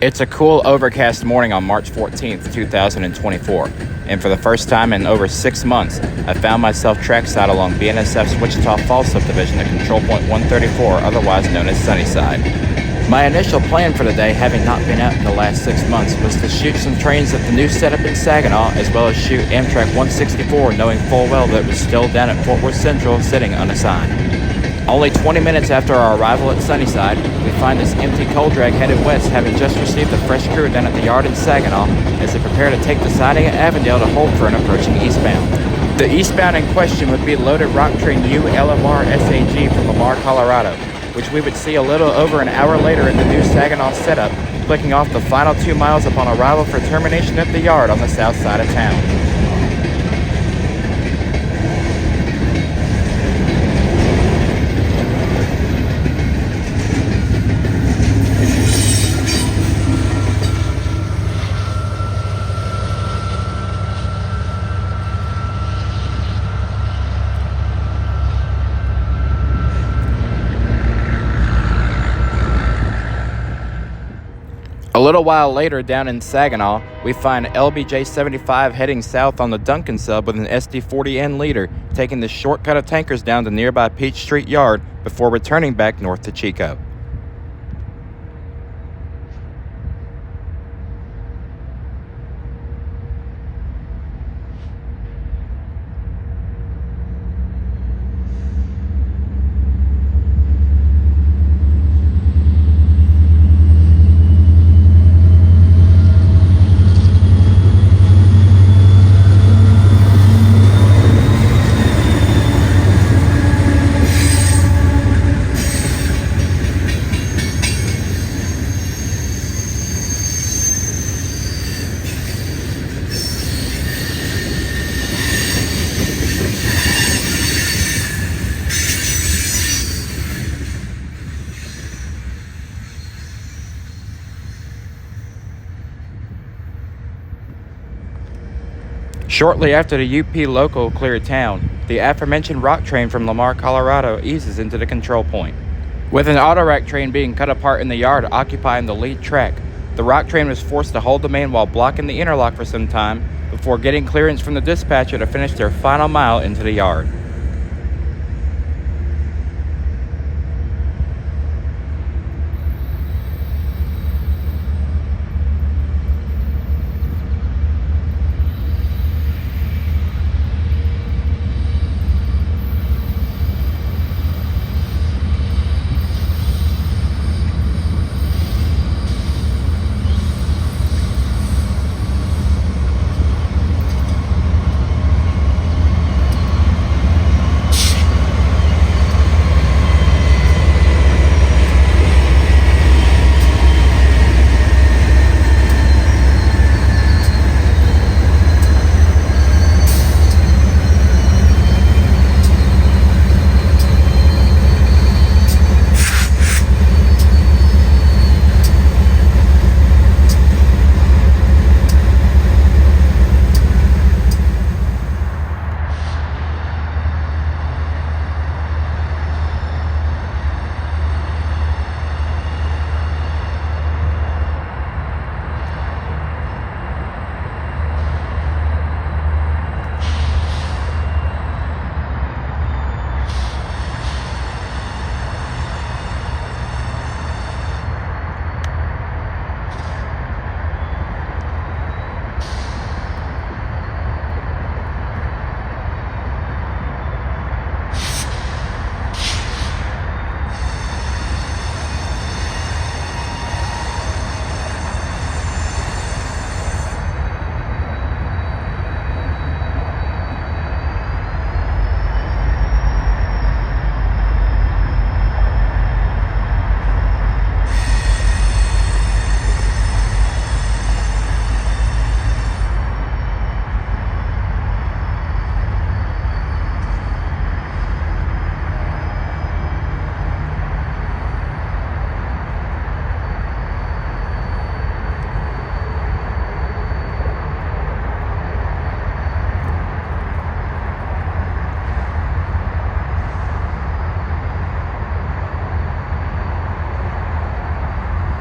It's a cool, overcast morning on March 14th, 2024, and for the first time in over 6 months, I found myself trackside along BNSF's Wichita Falls subdivision at Control Point 134, otherwise known as Sunnyside. My initial plan for the day, having not been out in the last 6 months, was to shoot some trains at the new setup in Saginaw, as well as shoot Amtrak 164, knowing full well that it was still down at Fort Worth Central, sitting unassigned. Only 20 minutes after our arrival at Sunnyside, we find this empty coal drag headed west, having just received a fresh crew down at the yard in Saginaw as they prepare to take the siding at Avondale to hold for an approaching eastbound. The eastbound in question would be loaded rock train ULMR SAG from Lamar, Colorado, which we would see a little over an hour later at the new Saginaw setup, clicking off the final 2 miles upon arrival for termination at the yard on the south side of town. A little while later, down in Saginaw, we find LBJ 75 heading south on the Duncan sub with an SD40N leader, taking the shortcut of tankers down to nearby Peach Street Yard before returning back north to Chico. Shortly after the UP local cleared town, the aforementioned rock train from Lamar, Colorado eases into the control point. With an autorack train being cut apart in the yard occupying the lead track, the rock train was forced to hold the main while blocking the interlock for some time before getting clearance from the dispatcher to finish their final mile into the yard.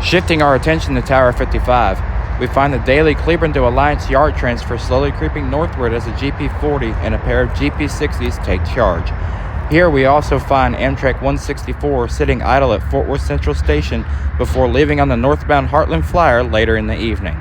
Shifting our attention to Tower 55, we find the daily Cleburne to Alliance Yard transfer slowly creeping northward as a GP40 and a pair of GP60s take charge. Here we also find Amtrak 164 sitting idle at Fort Worth Central Station before leaving on the northbound Heartland Flyer later in the evening.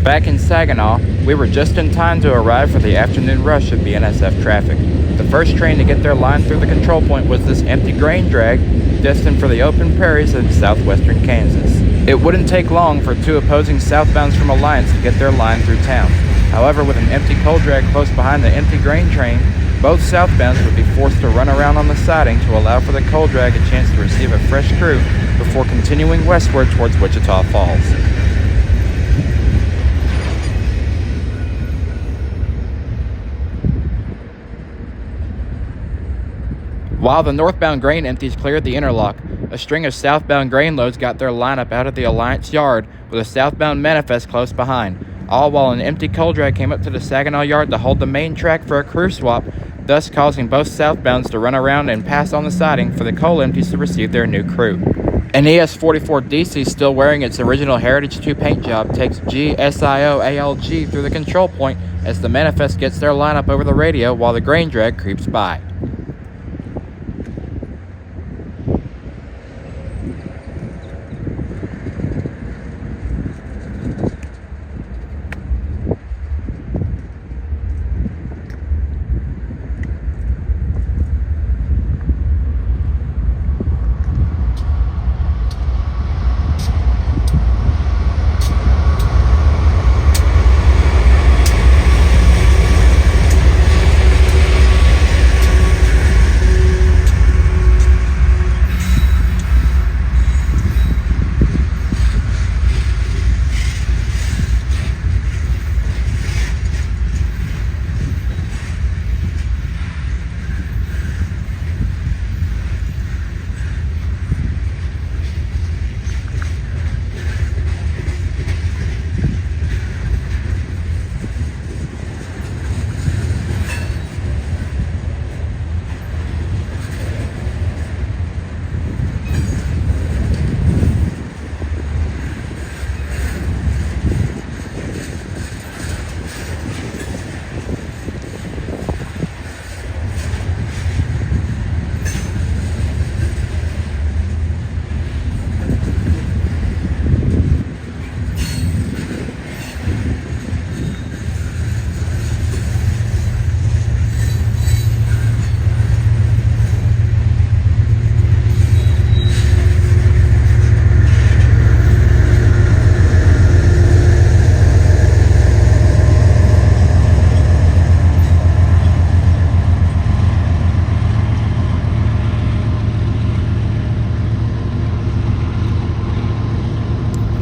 Back in Saginaw, we were just in time to arrive for the afternoon rush of BNSF traffic. The first train to get their line through the control point was this empty grain drag, destined for the open prairies of southwestern Kansas. It wouldn't take long for two opposing southbounds from Alliance to get their line through town. However, with an empty coal drag close behind the empty grain train, both southbounds would be forced to run around on the siding to allow for the coal drag a chance to receive a fresh crew before continuing westward towards Wichita Falls. While the northbound grain empties cleared the interlock, a string of southbound grain loads got their lineup out of the Alliance yard with a southbound manifest close behind, all while an empty coal drag came up to the Saginaw yard to hold the main track for a crew swap, thus causing both southbounds to run around and pass on the siding for the coal empties to receive their new crew. An ES-44 DC still wearing its original Heritage 2 paint job takes GSIO-ALG through the control point as the manifest gets their lineup over the radio while the grain drag creeps by.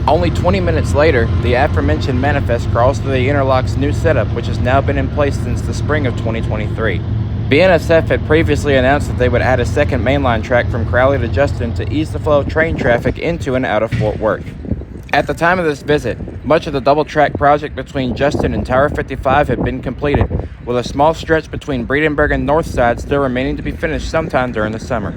Only 20 minutes later, the aforementioned manifest crawls to the Interlock's new setup, which has now been in place since the spring of 2023. BNSF had previously announced that they would add a second mainline track from Crowley to Justin to ease the flow of train traffic into and out of Fort Worth. At the time of this visit, much of the double-track project between Justin and Tower 55 had been completed, with a small stretch between Breedenburg and Northside still remaining to be finished sometime during the summer.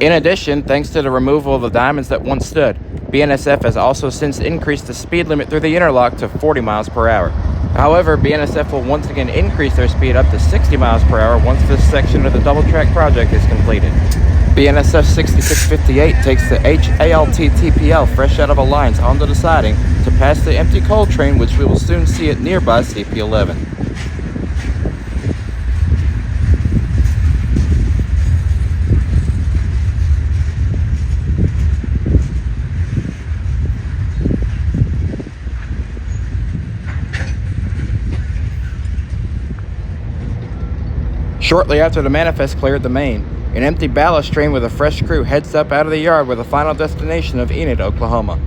In addition, thanks to the removal of the diamonds that once stood, BNSF has also since increased the speed limit through the interlock to 40 miles per hour. However, BNSF will once again increase their speed up to 60 miles per hour once this section of the double-track project is completed. BNSF 6658 takes the HALT-TPL fresh out of Alliance onto the siding to pass the empty coal train, which we will soon see at nearby CP11. Shortly after the manifest cleared the main, An empty ballast train with a fresh crew heads up out of the yard with a final destination of Enid, Oklahoma.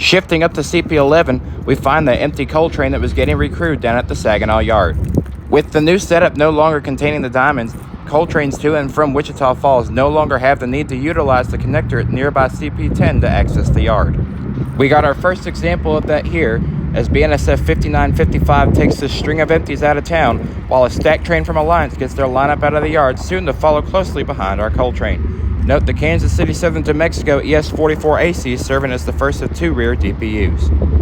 Shifting up to CP11, we find the empty coal train that was getting recrewed down at the Saginaw yard. With the new setup no longer containing the diamonds, coal trains to and from Wichita Falls no longer have the need to utilize the connector at nearby CP10 to access the yard. We got our first example of that here, as BNSF 5955 takes this string of empties out of town, while a stack train from Alliance gets their lineup out of the yard, soon to follow closely behind our coal train. Note the Kansas City Southern to Mexico ES44AC serving as the first of 2 rear DPUs.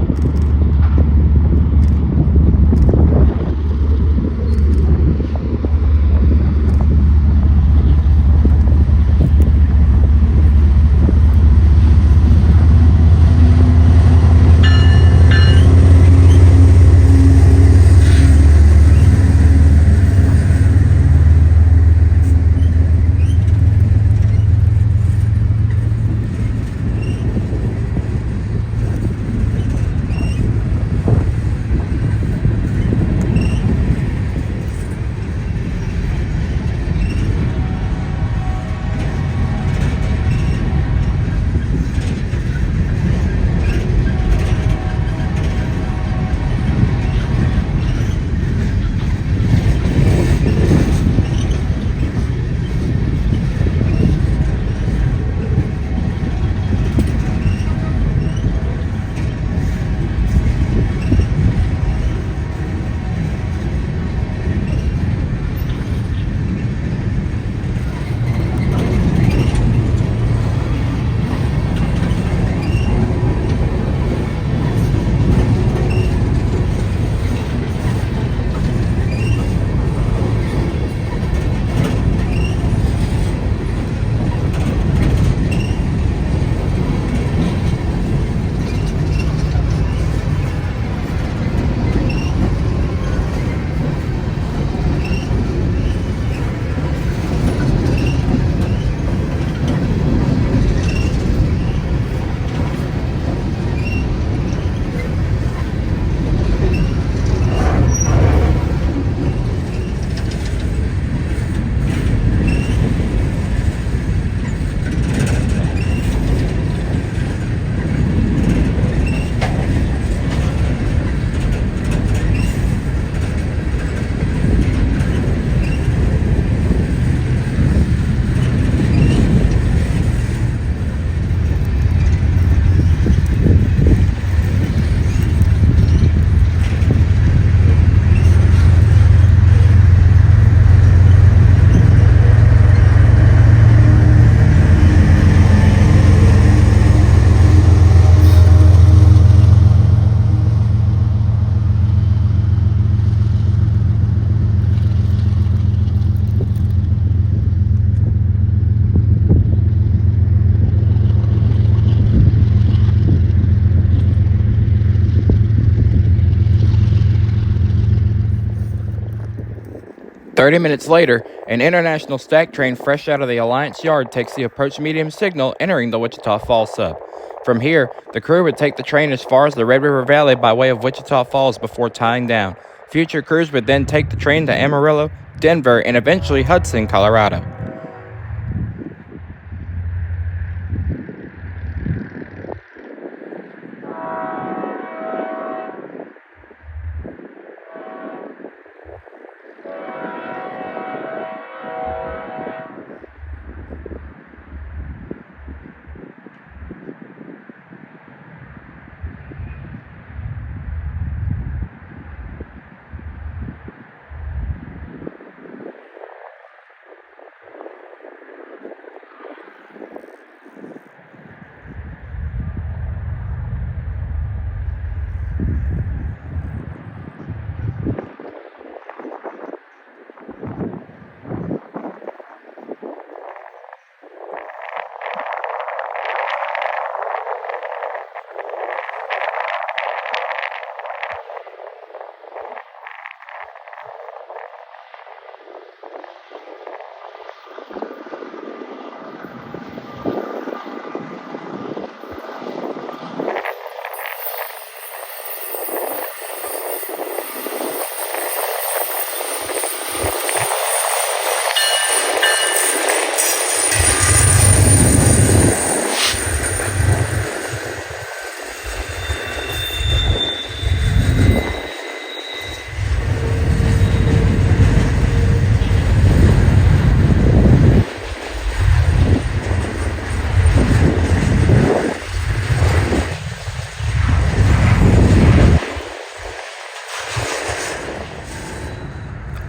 30 minutes later, an international stack train fresh out of the Alliance yard takes the approach medium signal entering the Wichita Falls sub. From here, the crew would take the train as far as the Red River Valley by way of Wichita Falls before tying down. Future crews would then take the train to Amarillo, Denver, and eventually Hudson, Colorado.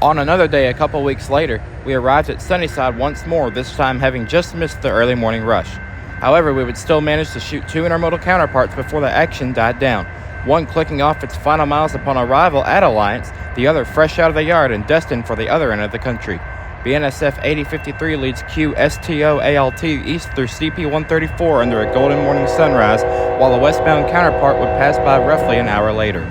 On another day, a couple weeks later, we arrived at Sunnyside once more, this time having just missed the early morning rush. However, we would still manage to shoot two intermodal counterparts before the action died down, one clicking off its final miles upon arrival at Alliance, the other fresh out of the yard and destined for the other end of the country. BNSF 8053 leads QSTO ALT east through CP 134 under a golden morning sunrise, while the westbound counterpart would pass by roughly an hour later.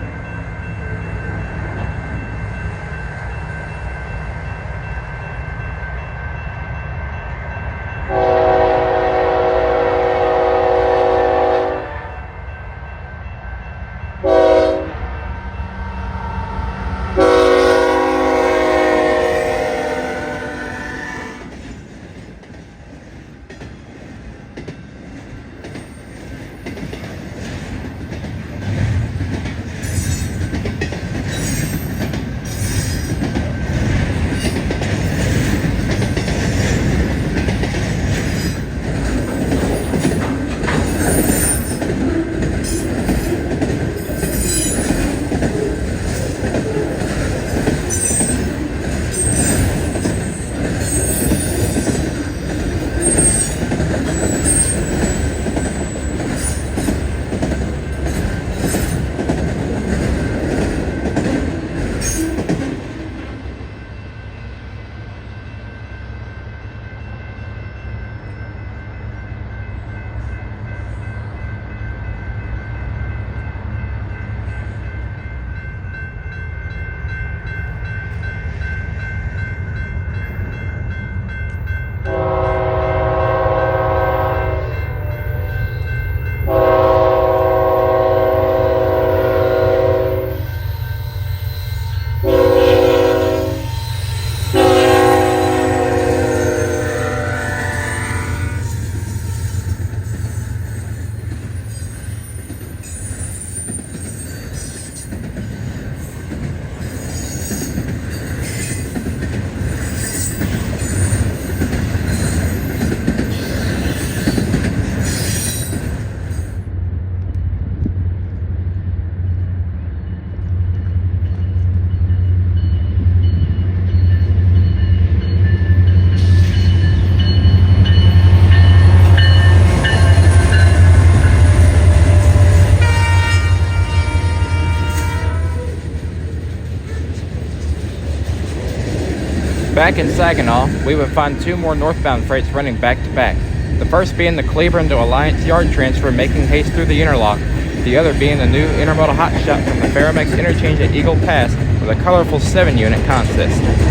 Back in Saginaw, we would find two more northbound freights running back to back. The first being the Cleburne to Alliance Yard transfer making haste through the Interlock, the other being the new intermodal hotshot from the Ferromex interchange at Eagle Pass with a colorful 7-unit consist.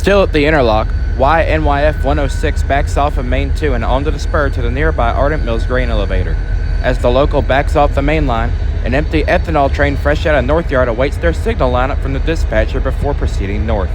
Still at the Interlock, YNYF 106 backs off of Main 2 and onto the spur to the nearby Ardent Mills grain elevator. As the local backs off the main line, an empty ethanol train fresh out of North Yard awaits their signal lineup from the dispatcher before proceeding north.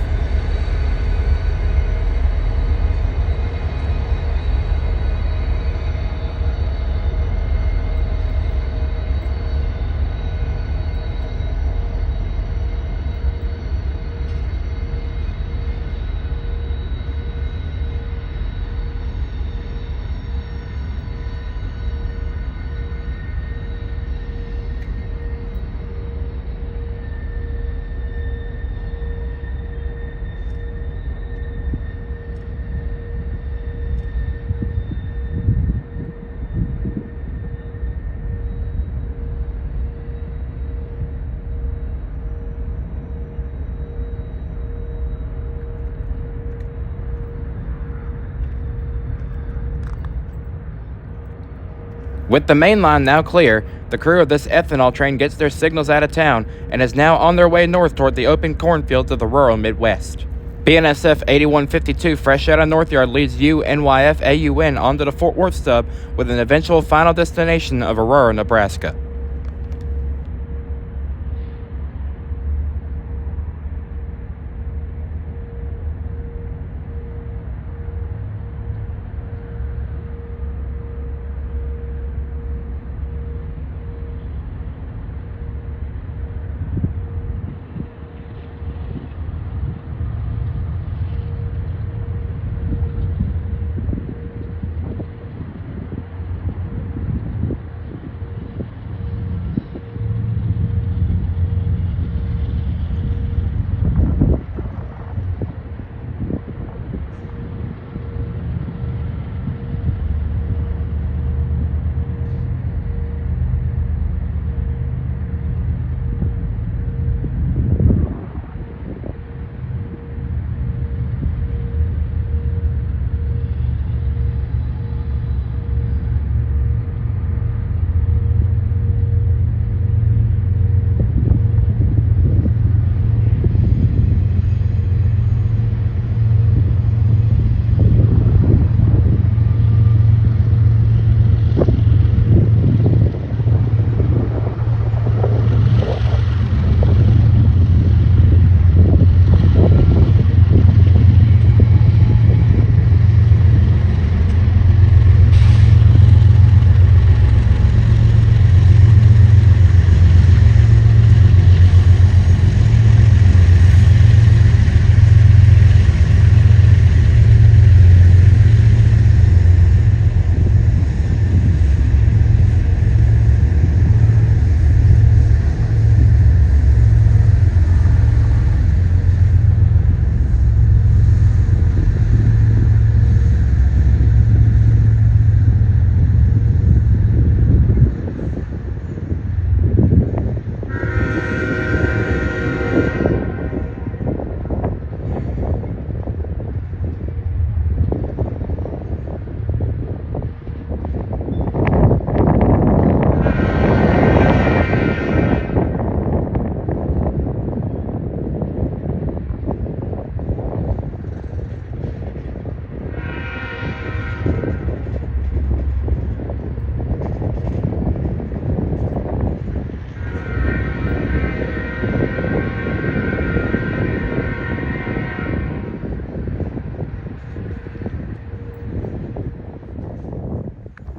With the main line now clear, the crew of this ethanol train gets their signals out of town and is now on their way north toward the open cornfields of the rural Midwest. BNSF 8152 fresh out of North Yard leads UNYF AUN onto the Fort Worth stub with an eventual final destination of Aurora, Nebraska.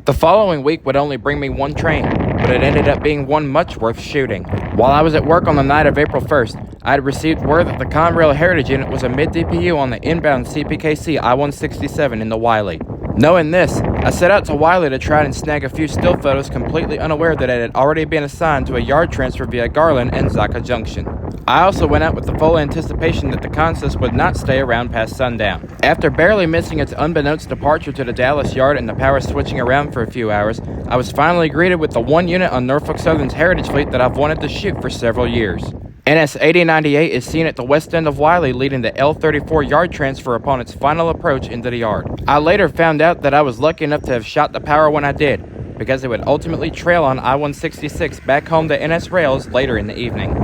The following week would only bring me one train, but it ended up being one much worth shooting. While I was at work on the night of April 1st, I had received word that the Conrail Heritage Unit was a mid-DPU on the inbound CPKC I-167 in the Wiley. Knowing this, I set out to Wiley to try and snag a few still photos, completely unaware that it had already been assigned to a yard transfer via Garland and Zaka Junction. I also went out with the full anticipation that the consist would not stay around past sundown. After barely missing its unbeknownst departure to the Dallas yard and the power switching around for a few hours, I was finally greeted with the one unit on Norfolk Southern's Heritage Fleet that I've wanted to shoot for several years. NS 8098 is seen at the west end of Wiley, leading the L34 yard transfer upon its final approach into the yard. I later found out that I was lucky enough to have shot the power when I did, because it would ultimately trail on I-166 back home to NS rails later in the evening.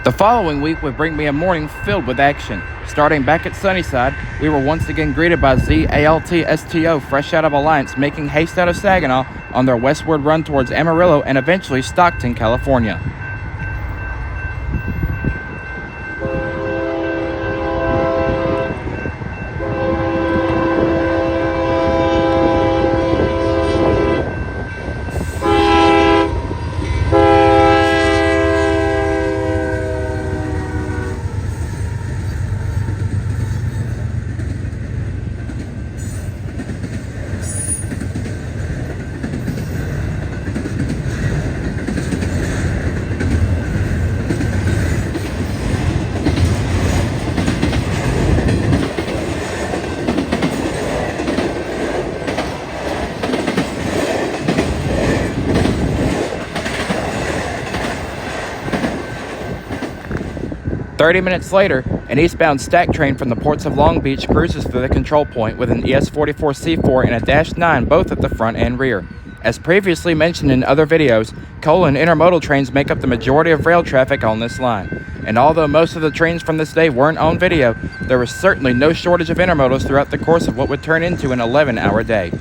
The following week would bring me a morning filled with action. Starting back at Sunnyside, we were once again greeted by ZALTSTO fresh out of Alliance, making haste out of Saginaw on their westward run towards Amarillo and eventually Stockton, California. "30 minutes later, an eastbound stack train from the ports of Long Beach cruises through the control point with an ES-44C4 and a Dash 9 both at the front and rear. As previously mentioned in other videos, coal and intermodal trains make up the majority of rail traffic on this line. And although most of the trains from this day weren't on video, there was certainly no shortage of intermodals throughout the course of what would turn into an 11-hour day.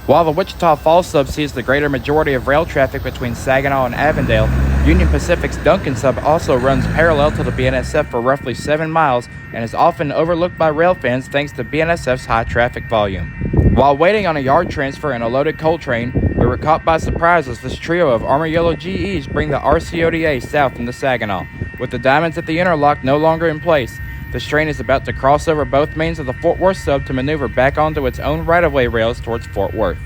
While the Wichita Falls sub sees the greater majority of rail traffic between Saginaw and Avondale, Union Pacific's Duncan sub also runs parallel to the BNSF for roughly 7 miles and is often overlooked by rail fans thanks to BNSF's high traffic volume. While waiting on a yard transfer and a loaded coal train, we were caught by surprise as this trio of Armor Yellow GEs bring the RCODA south into Saginaw. With the diamonds at the Interlock no longer in place, this train is about to cross over both mains of the Fort Worth sub to maneuver back onto its own right-of-way rails towards Fort Worth.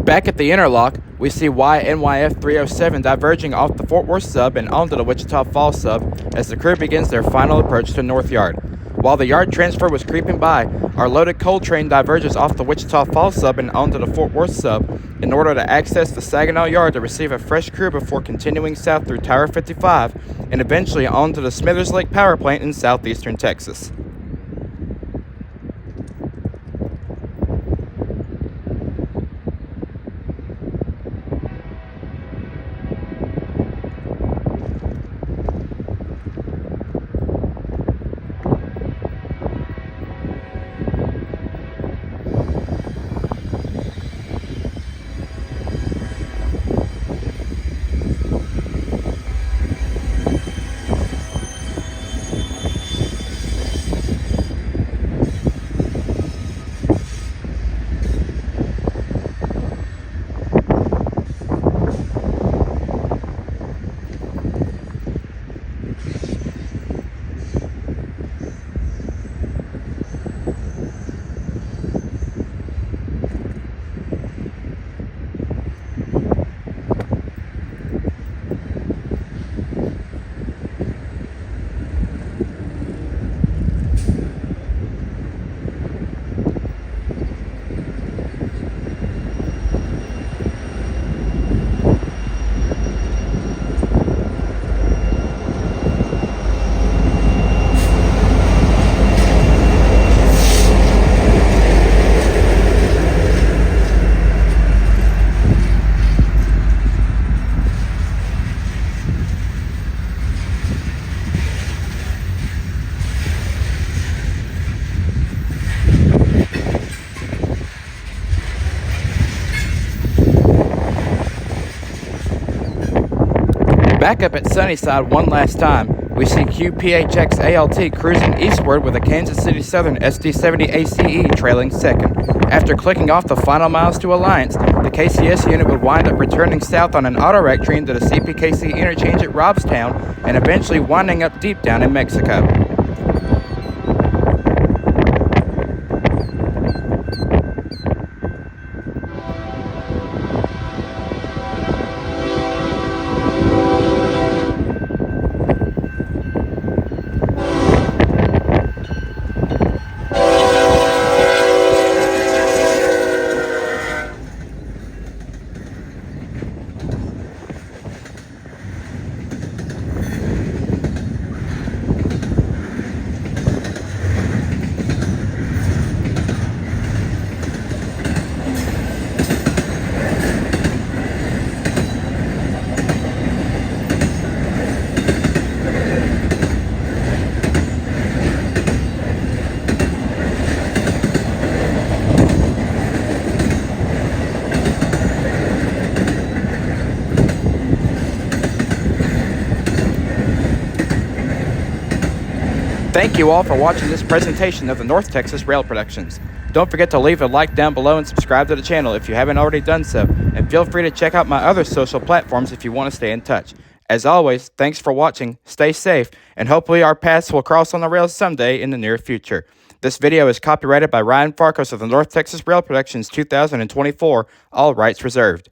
Back at the Interlock, we see YNYF 307 diverging off the Fort Worth sub and onto the Wichita Falls sub as the crew begins their final approach to North Yard. While the yard transfer was creeping by, our loaded coal train diverges off the Wichita Falls sub and onto the Fort Worth sub in order to access the Saginaw yard to receive a fresh crew before continuing south through Tower 55 and eventually onto the Smithers Lake Power Plant in southeastern Texas. Back up at Sunnyside one last time, we see QPHX ALT cruising eastward with a Kansas City Southern SD70 ACE trailing second. After clicking off the final miles to Alliance, the KCS unit would wind up returning south on an autorec train to the CPKC interchange at Robstown and eventually winding up deep down in Mexico. Thank you all for watching this presentation of the North Texas Rail Productions. Don't forget to leave a like down below and subscribe to the channel if you haven't already done so, and feel free to check out my other social platforms if you want to stay in touch. As always, thanks for watching, stay safe, and hopefully our paths will cross on the rails someday in the near future. This video is copyrighted by Ryan Farkos of the North Texas Rail Productions 2024, all rights reserved.